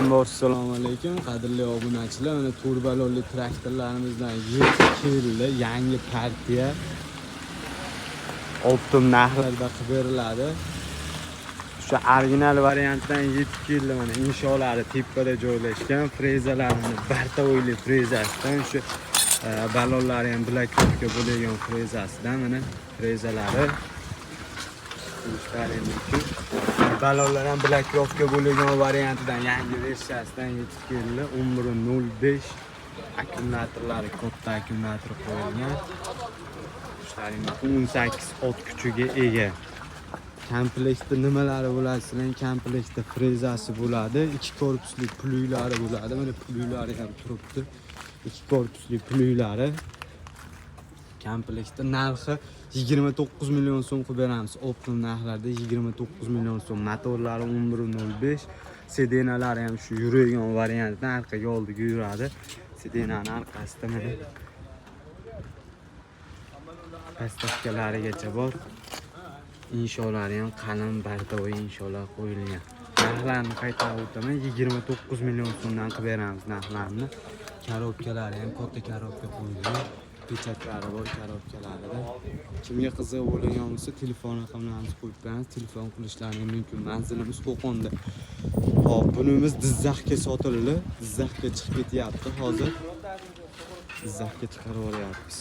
Avvalambor assalomu alaykum qadrli obunachilar. Mana turbaloli traktorlarimizdan yetib keldi yangi partiya. Optim narxlarda qilib beriladi. Shu original variantdan yetib keldi mana inshoolari tepada joylashgan frezalarni bartavoyli frezasidan shu balonlari ham blokировка bo'lgan frezasidan mana frezalari balonlar ham blokировка bo'lgan variantidan yangi versiyasidan yetib keldi. 11.05 akkumulyatorlari katta akkumulyator qo'yilgan. 18 ot kuchiga ega. Komplektda nimalari bo'ladi? Sizlarning komplektda frezasi bo'ladi, 2 korpusli pluylari bo'ladi. Mana pluylari ham turibdi. 2 korpusli pluylari. Komplektda narxi 29 million so'm qilib beramiz. Optim narxlarda 29 million so'm. Motorlari 11.05. Sedenalari ham shu yuradigan variantdan orqaga oldiga yuradi. Sedenaning orqasida mana pastavkalarigacha bor. Inshoolari ham qalin bardovoy inshoollar qo'yilgan. Narxlarni qaytarib o'taman. 29 million so'mdan qilib beramiz narxlarni. Korobkalari ham katta korobka qo'yilgan. Pechatlari bor korobkalarida. Kimga qiziq bo'lgan bo'lsa telefon raqamlarimizni qo'yib beramiz. Telefon qilishlaringiz mumkin. Manzilimiz Qo'qonda. Hop, bunimiz Jizzaxga sotildi. Jizzaxga chiqib ketyapti hozir. Jizzaxga chiqarib olyapmiz.